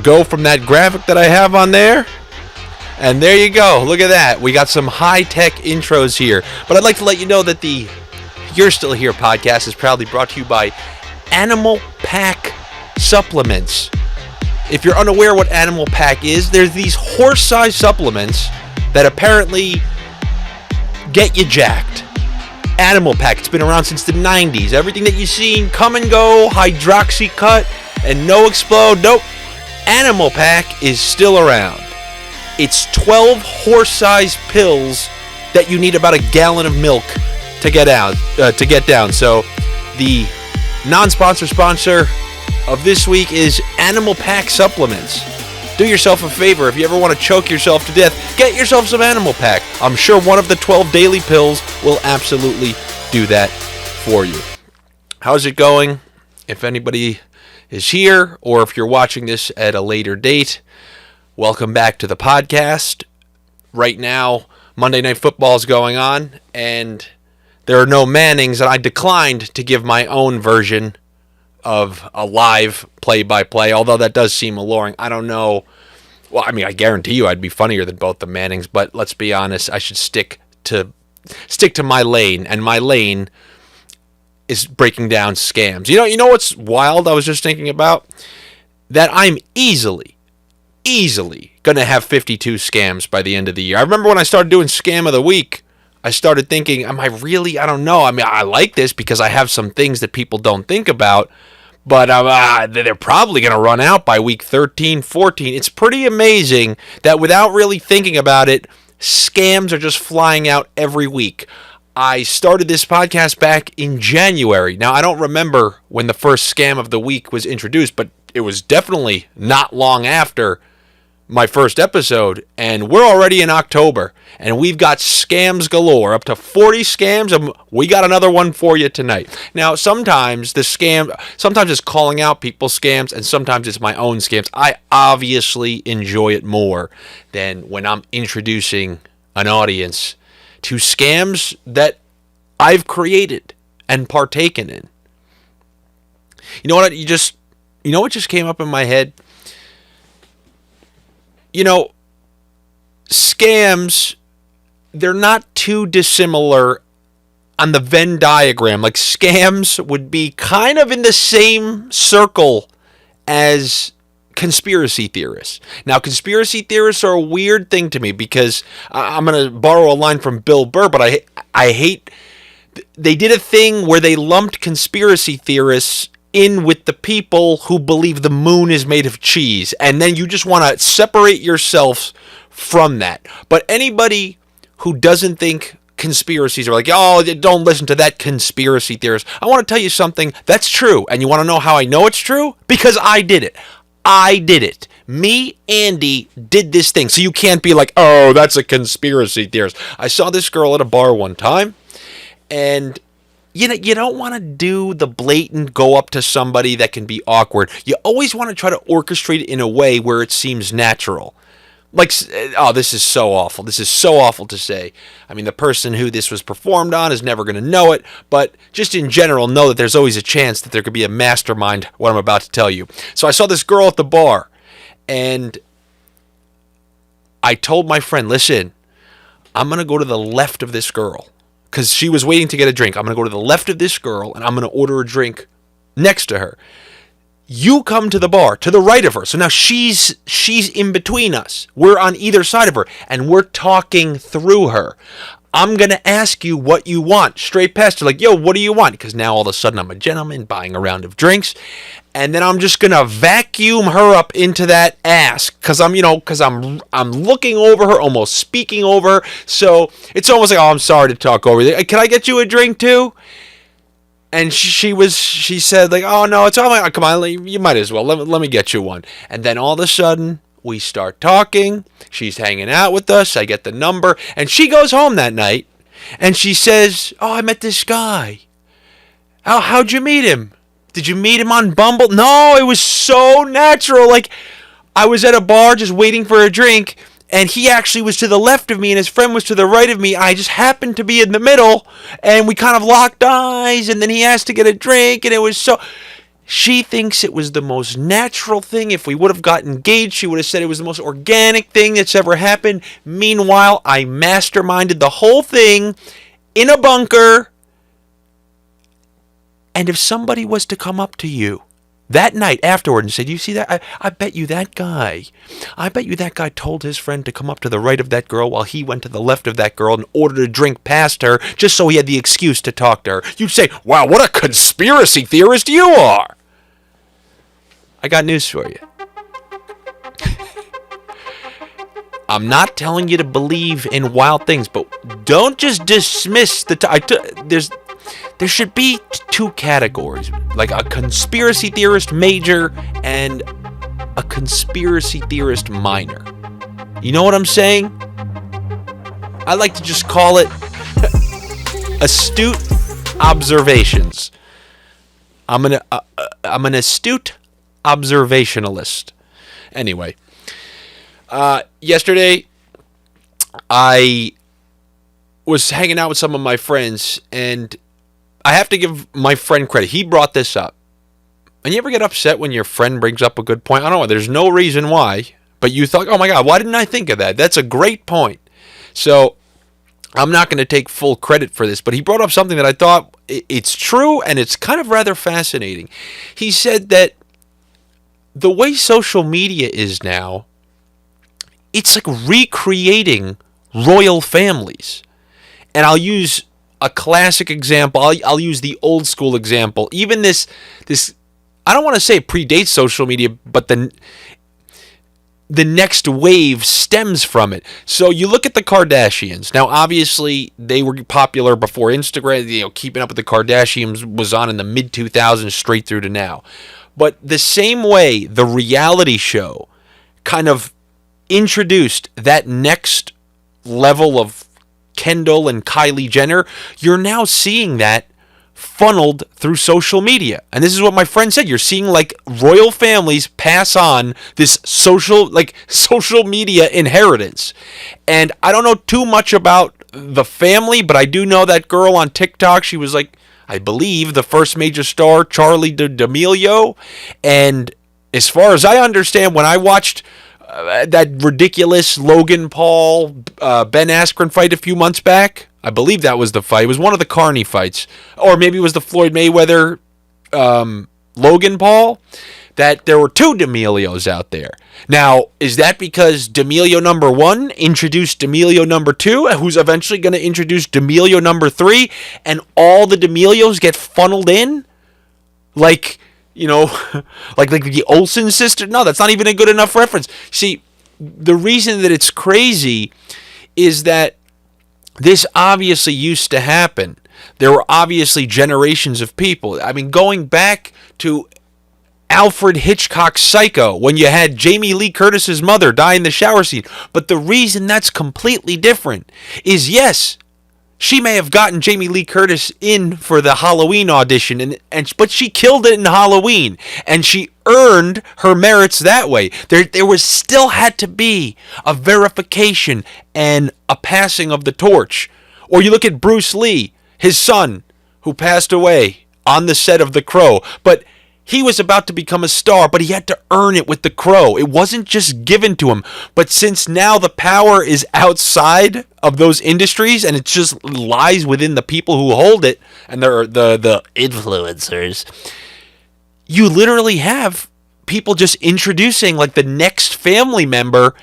go from that graphic that I have on there. And there you go. Look at that. We got some high-tech intros here. But I'd like to let you know that the You're Still Here podcast is proudly brought to you by Animal Pack Supplements. If you're unaware what Animal Pack is, there's these horse-sized supplements that apparently get you jacked. Animal Pack, it's been around since the 90s. Everything that you've seen, Come and Go, Hydroxy Cut, and No Explode, nope. Animal Pack is still around. It's 12 horse-sized pills that you need about a gallon of milk to get down. So the non-sponsor sponsor of this week is Animal Pack Supplements. Do yourself a favor. If you ever want to choke yourself to death, get yourself some Animal Pack. I'm sure one of the 12 daily pills will absolutely do that for you. How's it going? If anybody is here, or if you're watching this at a later date, welcome back to the podcast. Right now, Monday Night Football is going on, and there are no Mannings, and I declined to give my own version of a live play-by-play, although that does seem alluring. I don't know. Well, I mean, I guarantee you I'd be funnier than both the Mannings, but let's be honest, I should stick to my lane, and my lane is breaking down scams. You know what's wild I was just thinking about? That I'm easily going to have 52 scams by the end of the year. I remember when I started doing Scam of the Week, I started thinking, am I really? I don't know. I mean, I like this because I have some things that people don't think about, but they're probably going to run out by week 13, 14. It's pretty amazing that without really thinking about it, scams are just flying out every week. I started this podcast back in January. Now, I don't remember when the first Scam of the Week was introduced, but it was definitely not long after my first episode, and we're already in October, and we've got scams galore, up to 40 scams, and we got another one for you tonight. Now, sometimes it's calling out people's scams, and sometimes it's my own scams. I obviously enjoy it more than when I'm introducing an audience to scams that I've created and partaken in. You know what? What just came up in my head? Scams, they're not too dissimilar on the Venn diagram. Like, scams would be kind of in the same circle as conspiracy theorists. Now, conspiracy theorists are a weird thing to me because I'm going to borrow a line from Bill Burr, but I hate... They did a thing where they lumped conspiracy theorists in with the people who believe the moon is made of cheese, and then you just want to separate yourself from that. But anybody who doesn't think conspiracies are like, oh, don't listen to that conspiracy theorist, I want to tell you something that's true. And you want to know how I know it's true? Because I did it. Me, Andy, did this thing. So you can't be like, oh, that's a conspiracy theorist. I saw this girl at a bar one time, and you don't want to do the blatant go up to somebody that can be awkward. You always want to try to orchestrate it in a way where it seems natural. Like, oh, this is so awful. This is so awful to say. I mean, the person who this was performed on is never going to know it, but just in general, know that there's always a chance that there could be a mastermind what I'm about to tell you. So I saw this girl at the bar, and I told my friend, listen, I'm going to go to the left of this girl, because she was waiting to get a drink. I'm going to go to the left of this girl, and I'm going to order a drink next to her. You come to the bar, to the right of her. So now she's in between us. We're on either side of her, and we're talking through her. I'm going to ask you what you want. Straight past her, like, yo, what do you want? Because now all of a sudden I'm a gentleman buying a round of drinks. And then I'm just going to vacuum her up into that ask. Because I'm looking over her, almost speaking over her. So it's almost like, oh, I'm sorry to talk over you. Can I get you a drink too? And she said, like, oh, no, it's all right. Come on, you might as well. Let me get you one. And then all of a sudden, we start talking. She's hanging out with us. I get the number. And she goes home that night. And she says, oh, I met this guy. How'd you meet him? Did you meet him on Bumble? No, it was so natural. Like, I was at a bar just waiting for a drink. And he actually was to the left of me, and his friend was to the right of me. I just happened to be in the middle, and we kind of locked eyes, and then he asked to get a drink, and it was so... She thinks it was the most natural thing. If we would have got engaged, she would have said it was the most organic thing that's ever happened. Meanwhile, I masterminded the whole thing in a bunker. And if somebody was to come up to you that night afterward and said, you see that? I bet you that guy told his friend to come up to the right of that girl while he went to the left of that girl in order to drink past her just so he had the excuse to talk to her. You'd say, wow, what a conspiracy theorist you are. I got news for you. I'm not telling you to believe in wild things, but don't just dismiss there should be two categories, like a conspiracy theorist major and a conspiracy theorist minor. You know what I'm saying? I like to just call it astute observations. I'm an astute observationalist. Anyway, yesterday I was hanging out with some of my friends, and I have to give my friend credit. He brought this up. And you ever get upset when your friend brings up a good point? I don't know. There's no reason why. But you thought, oh my God, why didn't I think of that? That's a great point. So I'm not going to take full credit for this. But he brought up something that I thought it's true, and it's kind of rather fascinating. He said that the way social media is now, it's like recreating royal families. And I'll use a classic example. I'll use the old school example. Even this I don't want to say it predates social media, but the next wave stems from it. So you look at the Kardashians. Now, obviously, they were popular before Instagram. Keeping Up with the Kardashians was on in the mid-2000s straight through to now. But the same way the reality show kind of introduced that next level of Kendall and Kylie Jenner, you're now seeing that funneled through social media. And this is what my friend said. You're seeing like royal families pass on this social media inheritance. And I don't know too much about the family, but I do know that girl on TikTok. She was like, I believe, the first major star, Charli D'Amelio. And as far as I understand, when I watched that ridiculous Logan Paul, Ben Askren fight a few months back, I believe that was the fight. It was one of the Carney fights. Or maybe it was the Floyd Mayweather, Logan Paul, that there were two D'Amelios out there. Now, is that because D'Amelio number 1 introduced D'Amelio number 2, who's eventually going to introduce D'Amelio number 3, and all the D'Amelios get funneled in? Like the Olsen sister? No, that's not even a good enough reference. See, the reason that it's crazy is that this obviously used to happen. There were obviously generations of people. I mean, going back to Alfred Hitchcock's Psycho, when you had Jamie Lee Curtis's mother die in the shower scene. But the reason that's completely different is, yes, she may have gotten Jamie Lee Curtis in for the Halloween audition, but she killed it in Halloween, and she earned her merits that way. There was still had to be a verification and a passing of the torch. Or you look at Bruce Lee, his son, who passed away on the set of The Crow, but he was about to become a star, but he had to earn it with The Crow. It wasn't just given to him. But since now the power is outside of those industries and it just lies within the people who hold it, and they're the influencers, you literally have people just introducing like the next family member,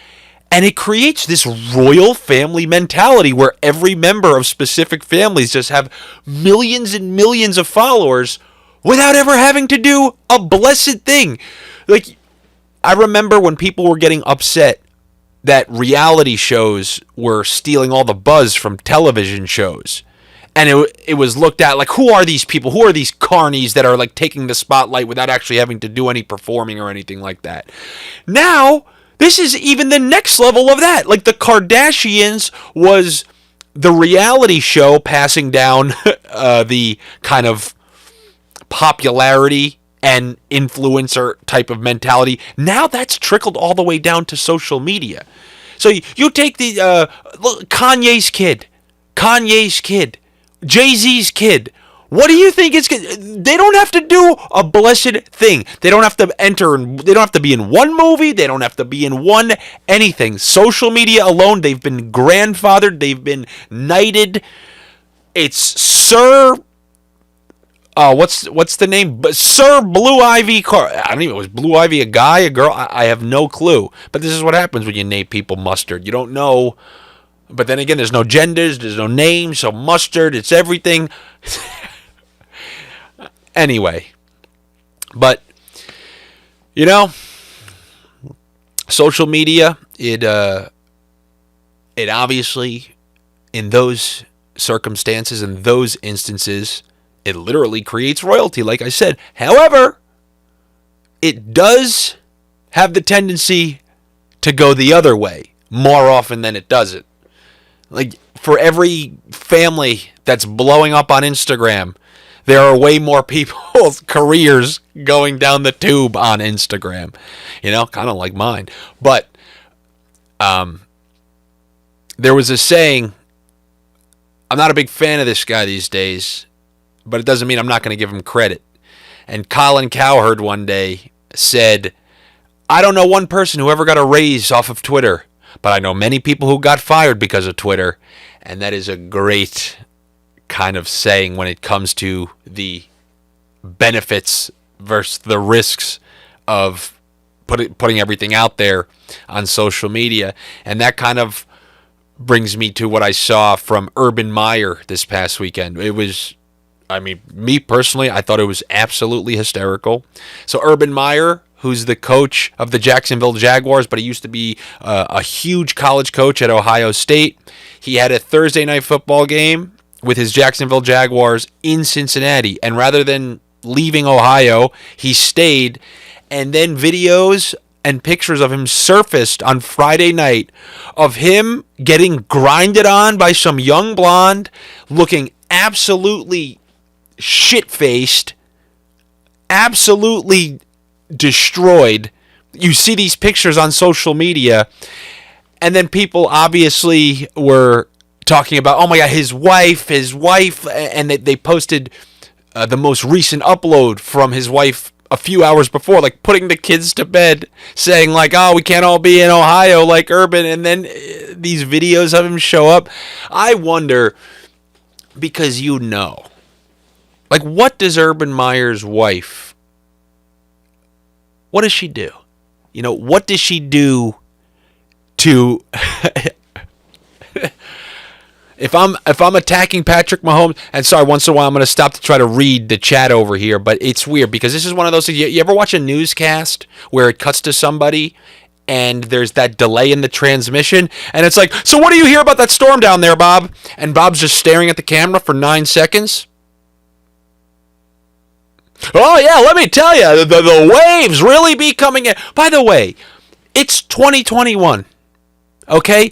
and it creates this royal family mentality where every member of specific families just have millions and millions of followers without ever having to do a blessed thing. Like, I remember when people were getting upset that reality shows were stealing all the buzz from television shows. And it was looked at like, who are these people? Who are these carnies that are like taking the spotlight without actually having to do any performing or anything like that? Now, this is even the next level of that. Like, the Kardashians was the reality show passing down the kind of popularity and influencer type of mentality. Now that's trickled all the way down to social media. So you take the Kanye's kid, Jay-Z's kid. What do you think it's? They don't have to do a blessed thing. They don't have to enter. They don't have to be in one movie. They don't have to be in one anything. Social media alone, they've been grandfathered. They've been knighted. It's Sir. What's the name? Sir Blue Ivy Car. I don't even. Was Blue Ivy a guy, a girl? I have no clue. But this is what happens when you name people Mustard. You don't know. But then again, there's no genders. There's no names. So Mustard. It's everything. Anyway, but social media, it obviously, in those circumstances, in those instances, it literally creates royalty, like I said. However, it does have the tendency to go the other way more often than it doesn't. Like, for every family that's blowing up on Instagram, there are way more people's careers going down the tube on Instagram. Kind of like mine. But there was a saying, I'm not a big fan of this guy these days, but it doesn't mean I'm not going to give him credit. And 𝐄𝐩𝐢𝐬𝐤 one day said, I don't know one person who ever got a raise off of Twitter, but I know many people who got fired because of Twitter. And that is a great kind of saying when it comes to the benefits versus the risks of putting everything out there on social media. And that kind of brings me to what I saw from 𝐅𝐮𝐤𝐻𝐼𝐬𝐻 this past weekend. It was, me personally, I thought it was absolutely hysterical. So 𝐅𝐮𝐤𝐻𝐼𝐬𝐻, who's the coach of the Jacksonville Jaguars, but he used to be a huge college coach at Ohio State. He had a Thursday night football game with his Jacksonville Jaguars in Cincinnati. And rather than leaving Ohio, he stayed. And then videos and pictures of him surfaced on Friday night of him getting grinded on by some young blonde, looking absolutely shit-faced, absolutely destroyed. You see these pictures on social media, and then people obviously were talking about, oh my God, his wife, and they posted the most recent upload from his wife a few hours before, like putting the kids to bed, saying like, oh, we can't all be in Ohio like 𝐅𝐵N, and then these videos of him show up. I wonder, because like, what does 𝐅𝐵N𝐤𝐻𝐼𝐬𝐻's wife, what does she do? What does she do to if I'm attacking Patrick Mahomes, and sorry, once in a while I'm going to stop to try to read the chat over here, but it's weird because this is one of those things. You ever watch a newscast where it cuts to somebody and there's that delay in the transmission, and it's like, so what do you hear about that storm down there, Bob? And Bob's just staring at the camera for 9 seconds. Oh yeah, let me tell you, the waves really be coming in. By the way, it's 2021. Okay?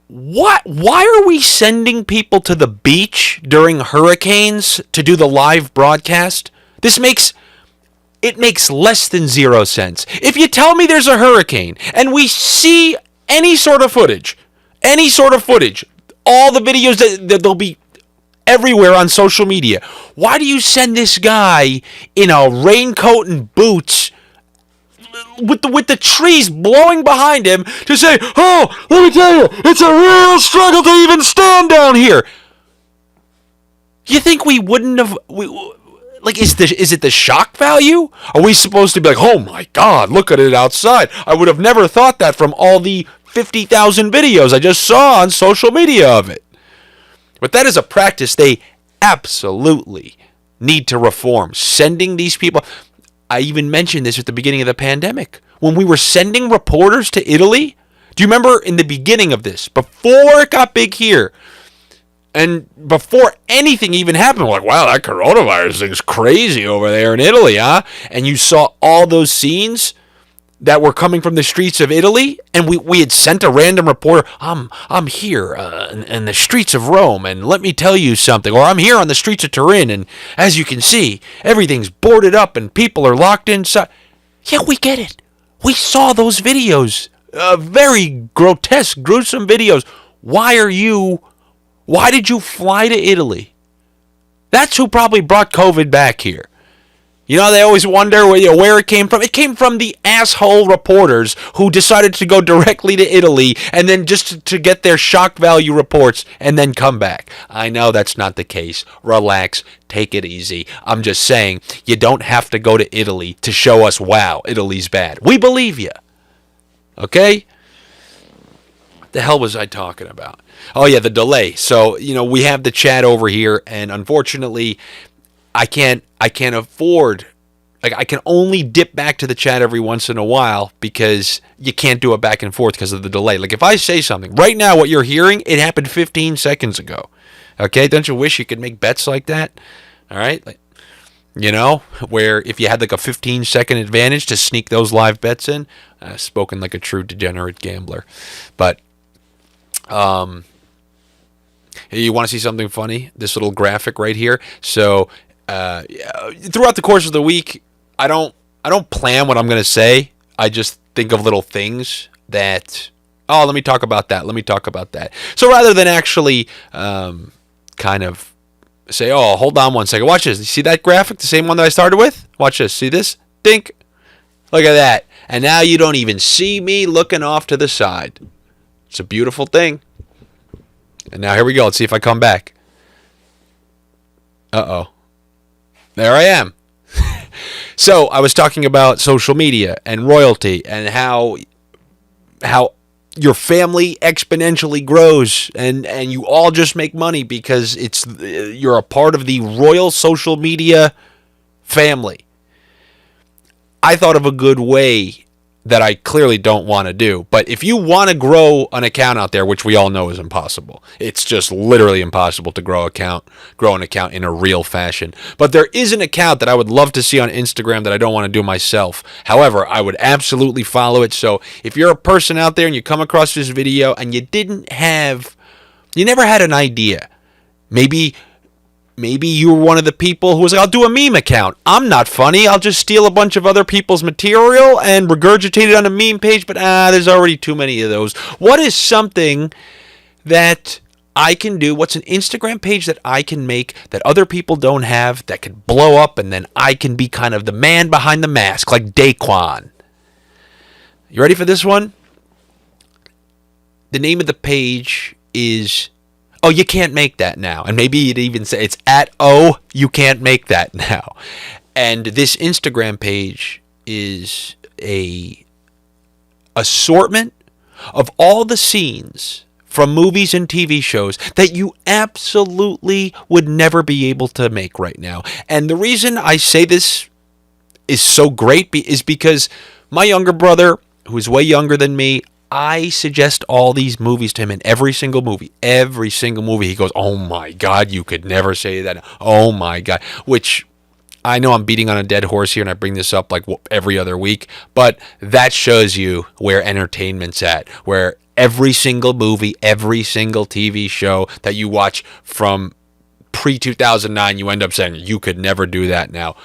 Why are we sending people to the beach during hurricanes to do the live broadcast? It makes less than 0 sense. If you tell me there's a hurricane and we see any sort of footage, all the videos that they'll be everywhere on social media, why do you send this guy in a raincoat and boots with the trees blowing behind him to say, oh, let me tell you, it's a real struggle to even stand down here? You think we wouldn't have... is it the shock value? Are we supposed to be like, oh my God, look at it outside? I would have never thought that from all the 50,000 videos I just saw on social media of it. But that is a practice they absolutely need to reform. Sending these people... I even mentioned this at the beginning of the pandemic. When we were sending reporters to Italy, do you remember in the beginning of this, before it got big here, and before anything even happened, we're like, wow, that coronavirus thing's crazy over there in Italy, huh? And you saw all those scenes that were coming from the streets of Italy, and we had sent a random reporter, I'm here in the streets of Rome, and let me tell you something, or I'm here on the streets of Turin, and as you can see, everything's boarded up and people are locked inside. Yeah, we get it. We saw those videos, very grotesque, gruesome videos. Why did you fly to Italy? That's who probably brought COVID back here. You know, they always wonder where it came from. It came from the asshole reporters who decided to go directly to Italy and then just to get their shock value reports and then come back. I know that's not the case. Relax. Take it easy. I'm just saying, you don't have to go to Italy to show us, wow, Italy's bad. We believe you. Okay? What the hell was I talking about? Oh, yeah, the delay. So, we have the chat over here, and unfortunately, I can't afford, like, I can only dip back to the chat every once in a while because you can't do it back and forth because of the delay. Like, if I say something right now, what you're hearing, it happened 15 seconds ago. Okay, don't you wish you could make bets like that? All right, like, where if you had like a 15-second advantage to sneak those live bets in. Spoken like a true degenerate gambler. But you want to see something funny? This little graphic right here. So throughout the course of the week, I don't plan what I'm going to say. I just think of little things that, oh, let me talk about that. Let me talk about that. So rather than actually kind of say, oh, hold on one second. Watch this. You see that graphic? The same one that I started with? Watch this. See this? Dink. Look at that. And now you don't even see me looking off to the side. It's a beautiful thing. And now here we go. Let's see if I come back. Uh-oh. There I am. So I was talking about social media and royalty and how your family exponentially grows and you all just make money because you're a part of the royal social media family. I thought of a good way that I clearly don't want to do. But if you want to grow an account out there, which we all know is impossible, it's just literally impossible to grow an account in a real fashion. But there is an account that I would love to see on Instagram that I don't want to do myself. However, I would absolutely follow it. So if you're a person out there and you come across this video and you never had an idea, maybe you were one of the people who was like, I'll do a meme account. I'm not funny. I'll just steal a bunch of other people's material and regurgitate it on a meme page, but there's already too many of those. What is something that I can do? What's an Instagram page that I can make that other people don't have that could blow up and then I can be kind of the man behind the mask like Daquan? You ready for this one? The name of the page is... Oh, you can't make that now. And maybe you'd even say it's at, oh, you can't make that now. And this Instagram page is a assortment of all the scenes from movies and TV shows that you absolutely would never be able to make right now. And the reason I say this is so great is because my younger brother, who is way younger than me, I suggest all these movies to him, and every single movie, he goes, oh my God, you could never say that. Oh my God. Which I know I'm beating on a dead horse here, and I bring this up like every other week, but that shows you where entertainment's at, where every single movie, every single TV show that you watch from pre-2009, you end up saying, you could never do that now.